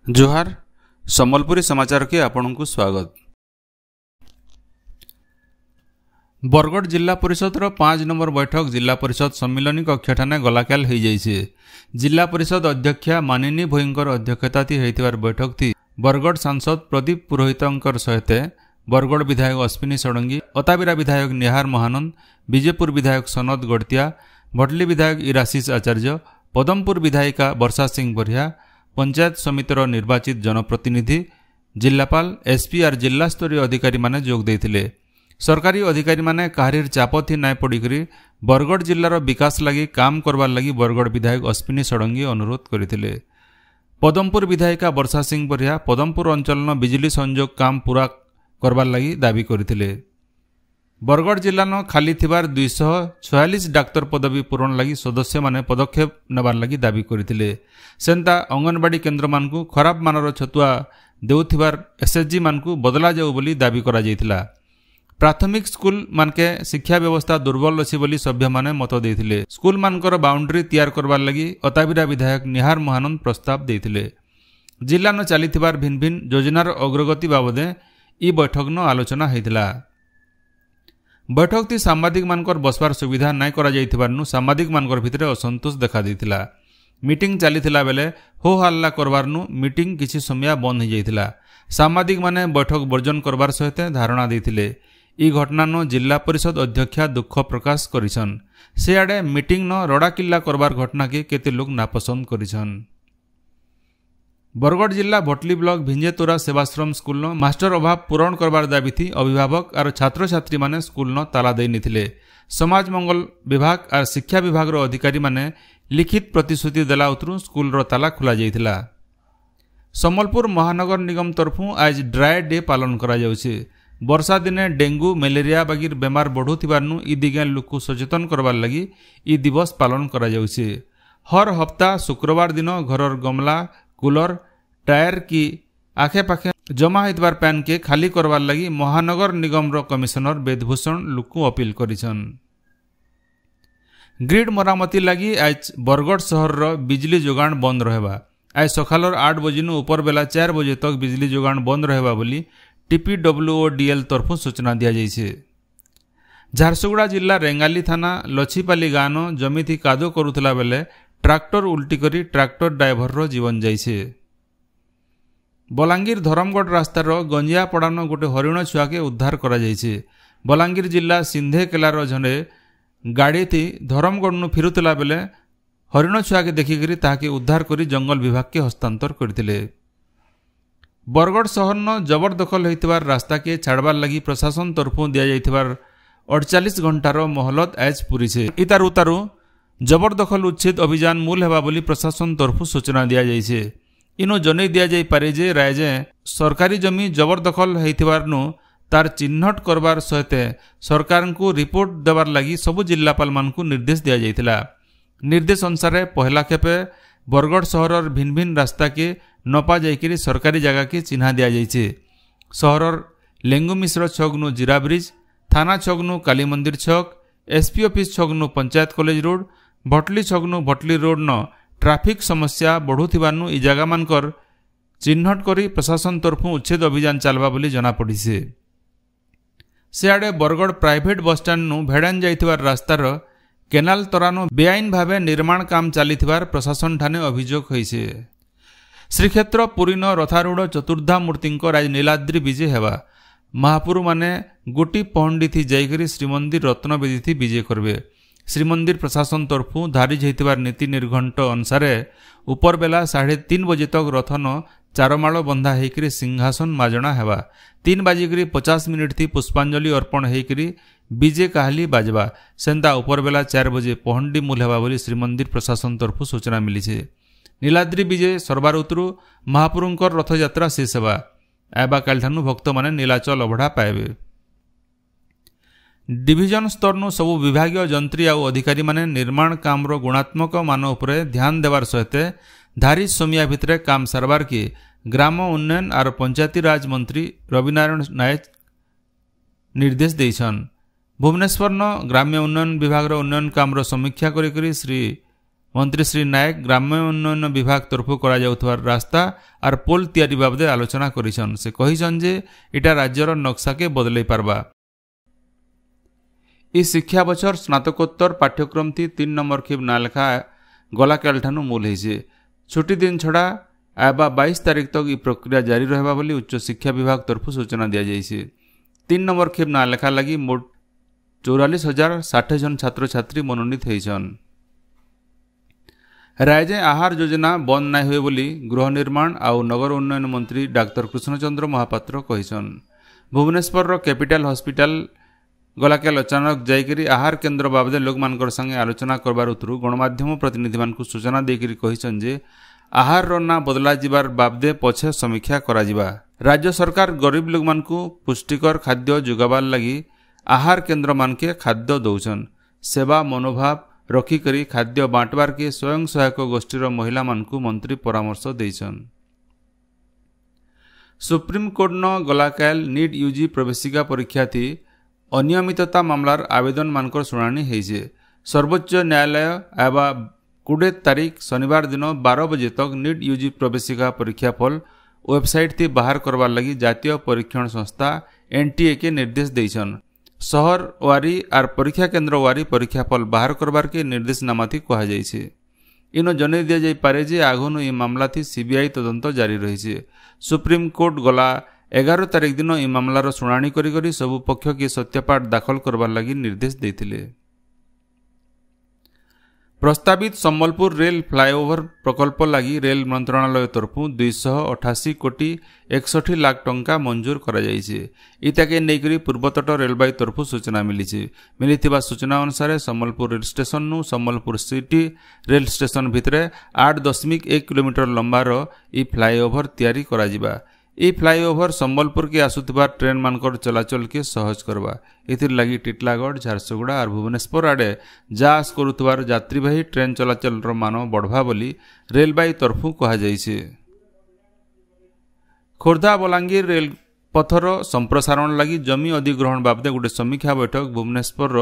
जोहार सम्बलपुरी समाचार के आपनकु स्वागत। बरगढ़ जिला परिषद 5 नंबर बैठक जिला परिषद सम्मिलनी कक्षठाने गलाकाल हो जाइए। जिला परिषद अध्यक्षा मानिनी भोईंकर अध्यक्षता होइतिबार बैठक थी बरगढ़ सांसद प्रदीप पुरोहितंकर सहित बरगढ़ विधायक अश्विनी षडंगी, अताबिरा विधायक निहार महानंद, विजयपुर विधायक सनद गड़तिया, भटली विधायक इराशीष आचार्य, पदमपुर विधायिका वर्षा सिंह बरिया, पंचायत समितिर निर्वाचित जनप्रतिनिधि, जिलापाल, एसपी और जिला स्तरीय अधिकारी माने जोग देथिले। सरकारी अधिकारी माने काहरीर चाप थी नाय पड़िकरी बरगढ़ जिलार विकास लगी काम करवार लगी बरगढ़ विधायक अश्विनी षडंगी अनुरोध करथिले। पदमपुर विधायिका वर्षा सिंह बरिया पदमपुर अंचल बिजली संजोग काम पूरा करवार लगी दाबी करथिले। बरगढ़ जिलान खाली थिबार 246 डाक्तर पदवी पूरण लगी सदस्य माने पदक्षेप नबार लगी दाबी करथिले। सेंता अंगनवाड़ी केन्द्र मानकु खराब मानर छतुआ देउथिबार एसएचजी मानकु बदला जाऊ बोली दाबी करा जायतिला। प्राथमिक स्कूल मानके शिक्षा व्यवस्था दुर्बल अछि बोली सभ्य माने मत देथिले। स्कूल मानकर बाउंड्री तैयार करबार लगी अताबिरा विधायक निहार महानंद प्रस्ताव देथिले। जिल्लान चलीथिबार भिन्न भिन्न योजनार अग्रगति बाबदे ई बैठकन आलोचना हेतिला। बैठक ती सांबादिक मानकर बसवार सुविधा नाय करा जायथिबारनु सांबादिक मानकर भितरे असंतोष देखा देथिला। मीटिंग चलीथिला बेले हो हल्ला करबारनु मीटिंग किछि समय बंद हो जायथिला। सांबादिक माने बैठक वर्जन करबार सहित धारणा देथिले। ई घटनानो जिला परिषद अध्यक्षा दुख प्रकाश करिछन। से आडे मीटिंग न रड़ाकिल्ला करबार घटना के केते लोग नापसंद करिछन। बरगढ़ जिला भटली ब्लॉक भिंजेतोरा सेवाश्रम स्कूल न मास्टर अभाव पूरण करबार दाबी थी अभिभावक और छात्र छात्री माने स्कूल न ताला दे निथिले। समाज मंगल विभाग और शिक्षा विभाग रो अधिकारी माने लिखित प्रतिश्रुति देला उतरु स्कूल रो ताला खुला जायथिला। सम्बलपुर महानगर निगम तरफु आज ड्राई डे पालन करा जाउछे। वर्षा दिने डेंगू मलेरिया बागिर बेमार बढ़ुथिबारनु ई दिगे लोक सचेतन करबार लगी ई दिवस पालन करा जाउछे। हर हफ्ता शुक्रवार दिन घरर गमला कूलर टायर की आखे पाखे जमा होइतबार पैन के खाली करबार लगी महानगर निगम रो कमिश्नर वेदभूषण लुकु अपील करिछन। ग्रिड मरामती लगी आज बरगढ़ शहर रो बिजली जोगाण बंद रहबा। आज सखालर 8 बजे ऊपर बेला 4 बजे तक बिजली जोगाण बंद रहबा बोली टीपीडब्ल्यूओडीएल तरफु सूचना दिया जाइछे। झारसुगुड़ा जिला रेंगाली थाना लछीपाली गाँव जमी थी कादो करुथला बेले ट्रैक्टर उल्टी करी ट्रैक्टर ड्राइवर रो जीवन जाइछे। बलांगीर धरमगढ़ रास्तार गंजिया पड़ान गोटे हरिण छुआ के उद्धार करा जाइछे। बलांगीर जिला सिंधे केलार झंडे गाड़ी थी धरमगढ़ फिरुतला बेले हरिण छुआ के देखिकरी ताके उद्धार करी जंगल विभाग के हस्तांतर करथिले। बरगढ़ शहर न जबरदखल होइतिबार रास्ता के छाड़बार लगी प्रशासन तरफु दिया जाइतिबार 48 घंटार मोहलत आज पूरी छे। इतार उतारू जबरदखल उच्छेद अभियान मूल हेबा बोली प्रशासन तरफु सूचना दिया जाइछे। इनो जनै दिया जाई पारे जे रायजे सरकारी जमी जबरदखल होइतिबारनु तार चिन्हट करबार सहित सरकार को रिपोर्ट देवार लगी सबु जिलापाल मानकु निर्देश दिया जाइतिला। निर्देश अनुसार पहला खेपे बरगढ़ शहरर भिन्न भिन्न रास्ता के नपा जाइकरी सरकारी जगह के चिन्हा दिया जाइछे। शहरर लेंगु मिश्र छकनु जीरा ब्रिज, थाना छकनु काली मंदिर छक, एसपी ऑफिस छकनु पंचायत कॉलेज रोड, भटली छकनु भटली रोड न ट्राफिक समस्या बढ़ुथिबारनु ई जगह मानकर चिन्हट करी प्रशासन तरफु उच्छेद अभियान चलबा बोली जना पड़िसे। सियाड़े बरगढ़ प्राइवेट बस स्टैंड नु भेड़ान जाइथिबार रास्तार केनाल तरानु बेआईन भावे निर्माण काम चलीथिबार प्रशासन ठाने अभियोग होइछे। श्रीक्षेत्र पुरी न रथारूढ़ चतुर्धा मूर्तिंकर आज नीलाद्री विजय हेबा। महापुरु माने गोटी पहंडी थी जाइकरी श्रीमंदिर रत्नवेदी थी विजय करबे। श्रीमंदिर प्रशासन तरफु धारिज होइतिबार नीति निर्घंट अनुसार ऊपर बेला 3:30 बजे तक रथन चारमाଳ बंधा हेकरी सिंहासन माजणा हेबा। 3:50 थी पुष्पांजलि अर्पण हेकरी विजय काहली बाजबा। सेंता ऊपर बेला 4 बजे पहंडी मूल हेबा बोली श्रीमंदिर प्रशासन तरफु सूचना मिली। नीलाद्री विजय सरबार उतरु महापुरुंकर रथयात्रा शेष हेबा। आबा काल ठानु भक्त माने नीलाचल अभढ़ा पाइबे। डिविजन स्तरनु सबु विभागीय जंत्री आउ अधिकारी माने निर्माण कामर गुणात्मक मान उपरे ध्यान देवार सहित धारी समिया भितरे काम सारबार के ग्राम उन्नयन और पंचायती राज मंत्री रविनारायण नायक निर्देश देइछन। भुवनेश्वर न ग्राम्य उन्नयन विभाग उन्नयन कामर समीक्षा करी श्री मंत्री श्री नायक ग्राम्य उन्नयन विभाग तरफ करा रास्ता आर पोल तैयारी बाबदे आलोचना करिछन। से कहिछन जे इटा राज्यर नक्शा के बदलै पारबा। इ शिक्षा बछर स्नातकोत्तर पाठ्यक्रम थी 3 नंबर खिब ना लेखा गलाकाल ठानु मूल होइछे। छुट्टी दिन छड़ा आबा 22 तारीख तक इ प्रक्रिया जारी रहबा बोली उच्च शिक्षा विभाग तरफ सूचना दिया जाइछे। 3 नंबर खिब ना लेखा लगी मोट 44,060 जन छात्र छात्री मनोनीत होइछन। राज्य आहार योजना बंद ना हुए बोली गृह निर्माण आउ नगर उन्नयन मंत्री डाक्टर कृष्णचंद्र महापात्र कहिछन। भुवनेश्वर कैपिटल हॉस्पिटल गलाकाल अचानक जाइकरी आहार केन्द्र बाबदे लोक मानकर संगे आलोचना करबार उतरु गणमाध्यम प्रतिनिधि मानकु सूचना देकरी कहिछन जे आहार ना बदला जिबार बाबदे पछे समीक्षा करा जिबा। राज्य सरकार गरीब लोक मानकु पुष्टिकर खाद्य जुगाबार लगी आहार केन्द्र मानके खाद्य दौछन। सेवा मनोभाव रखिकरी खाद्य बांटवार के स्वयं सहायक गोष्ठीर महिला मानकु मंत्री परामर्श देछन। सुप्रीम कोर्ट न गलाकाल नीट यूजी प्रवेशिका परीक्षा थी अनियमितता मामलार आवेदन मानकर शुणाणी होइछे। सर्वोच्च न्यायालय आबा 20 तारीख शनिवार दिन 12 बजे तक नीट यूजी प्रवेशिका परीक्षा फल वेबसाइट थी बाहर करवार लगी जातीय परीक्षण संस्था एनटीए के निर्देश देछन। शहर वारी आर परीक्षा केन्द्र वारी परीक्षा फल बाहर करबार के निर्देशनामा थी कहा जाइछे। इनो जनै दिया जाय पारे जे आगुनु इ मामला थी सीबीआई तदंत जारी रहिछे। सुप्रीम कोर्ट गला 11 तारीख दिन इ मामलार शुणाणी करी सबु पक्ष के सत्यपाठ दाखल करबार लगी निर्देश देथिले। प्रस्तावित सम्बलपुर रेल फ्लाईओवर प्रकल्प लगी रेल मंत्रणालय तरफ 288 कोटी 61 लाख टंका मंजूर करा जाइछे। इताके नेकरी पूर्वतट रेलबाई तरफ सूचना मिलिथिबा सूचना अनुसार सम्बलपुर रेल स्टेशन नु सम्बलपुर सिटी रेल स्टेशन भितरे 8.1 किलोमीटर लंबार इ फ्लाईओवर तैयारी करा जिबा। इ फ्लाईओवर सम्बलपुर के आसुथिबा ट्रेन मानकर चलाचल के सहज करवा। इथिर लगी टिटलागढ़ झारसुगुड़ा और भुवनेश्वर आड़े जास करुथबार यात्रीवाही ट्रेन चलाचल मान बढ़वा बोली रेलबाई तरफ कहा जाइछे। खोर्धा बलांगीर रेल पथर संप्रसारण लगी जमी अधिग्रहण बाबदे गोटे समीक्षा बैठक भुवनेश्वर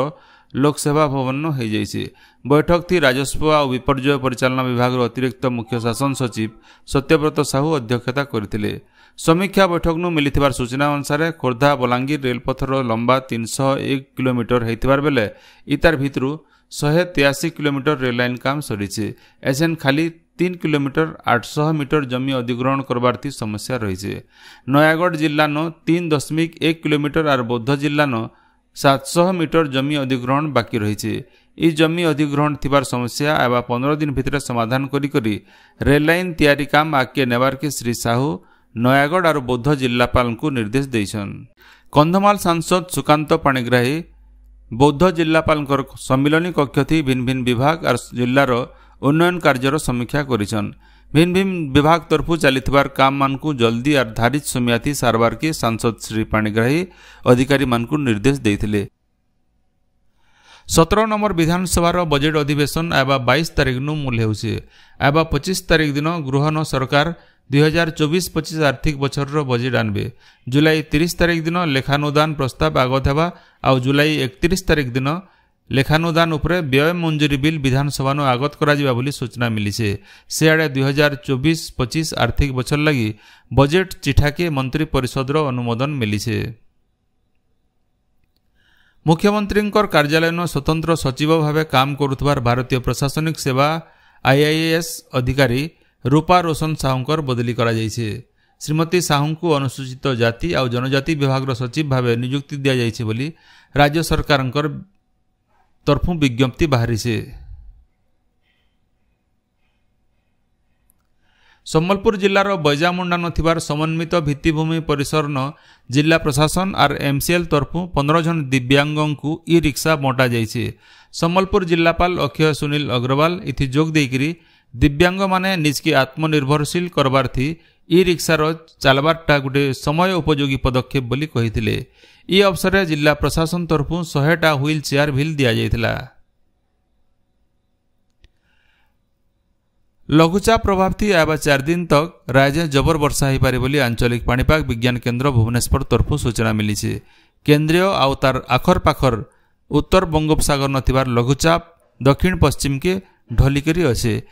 लोकसेवा भवन हो जाइछे। बैठक थी राजस्व और विपर्यय परिचालना विभाग अतिरिक्त मुख्य शासन सचिव सत्यव्रत साहू अध्यक्षता करथिले। समीक्षा बैठक नु मिलिथिबार सूचना अनुसार खोर्धा बलांगीर रेलपथर लंबा 301 किलोमीटर होइथिबार बेले इतार भितरु 183 किलोमीटर रेल लाइन काम सरीछे। एसेन खाली 3 किलोमीटर 800 मीटर जमी अधिग्रहण करबार थी समस्या रहिछे। नयागढ़ जिल्ला नो 3.1 किलोमीटर और बौद्ध जिल्ला नो 700 मीटर जमी अधिग्रहण बाकी रहिछे। इ जमी अधिग्रहण थिबार समस्या एबा 15 दिन भितर समाधान करी रेल लाइन तैयारी काम आगे नेबार के श्री साहू नयागढ़ और बौद्ध जिल्लापाल को निर्देश देछन। कंधमाल सांसद सुकांत पाणिग्राही बौद्ध जिल्लापाल सम्मिलनी कक्ष थी भिन्न भिन्न विभाग और जिल्लार उन्नयन कार्यर समीक्षा करिछन। भिन्न भिन्न विभाग तरफ चलिथिबार काम मानकु जल्दी और धारित समय थी सारवार के सांसद श्री पाणिग्राही अधिकारी मानकु निर्देश देथिले। 17 नंबर विधानसभा बजेट अधिवेशन एबा 22 तारीख नु मूल हेउछे। एबा 25 तारीख दिन गृह न सरकार 2024-25 आर्थिक बछर बजेट आनबे। जुलाई 30 तारीख दिन लेखानुदान प्रस्ताव आगत हेबा आउ जुलाई 31 तारीख दिन लेखानुदान उपरे व्यय मंजूरी बिल विधानसभा नु आगत करा जिबा बोली सूचना मिलिछे। से आडे 2024-25 आर्थिक बछर लगी बजेट चिठा के मंत्री परिषद रो अनुमोदन मिलिछे। मुख्यमंत्री कार्यालय न स्वतंत्र सचिव भावे काम करुथबार भारतीय प्रशासनिक सेवा IAS अधिकारी रूपा रोशन साहूंकर बदली करा जाइछे। श्रीमती साहू को अनुसूचित जाति और जनजाति विभाग सचिव भावे नियुक्ति दिया जाइछे बोली राज्य सरकार तरफु विज्ञप्ति बाहरी से। सम्बलपुर जिलार बैजामुंडा नथिबार समन्वित भित्तिभूमि परिसर न जिला प्रशासन और MCL तरफु 15 जन दिव्यांगों को ई रिक्शा बंटा जाइछे। सम्बलपुर जिलापाल अक्षय सुनील अग्रवाल इथि जोग देकरी दिव्यांग माने निज के आत्मनिर्भरशील करबार थी ई रिक्सार चलबारटा गोटे समय उपयोगी पदक्षेप बोली कहिथिले। ई अवसर जिला प्रशासन तरफु 100टा व्हील चेयर व्हील दिया जाइथिला। लघुचाप प्रभाव थी आबा 4 दिन तक राज्य जबर वर्षा हो पारे बोली आंचलिक पाणीपाग विज्ञान केन्द्र भुवनेश्वर तरफु सूचना मिली। केन्द्रीय आउ तार आखर पाखर उत्तर बंगोपसागर नथिबार लघुचाप दक्षिण पश्चिम के ढलिकरी अच्छे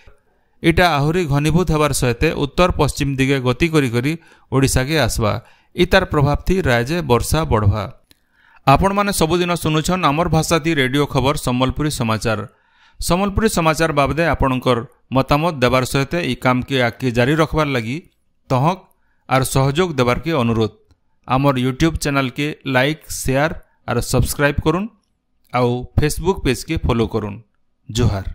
इटा आहुरी घनीभूत हबार सहित उत्तर पश्चिम दिगे गति करी ओडिशा के आसवा इतार प्रभाव थी रायजे वर्षा बढ़वा। आपण माने सबुदिन सुनुछन आमर भाषा थी रेडियो खबर सम्बलपुरी समाचार बाबदे आपणकर मतामत देवार सहित ई काम के आगे जारी रखबार लगी तहक आर सहयोग देवार के अनुरोध। आमर यूट्यूब चैनल के लाइक शेयर आर सब्सक्राइब करुन आउ फेसबुक पेज के फॉलो करुन। जोहार।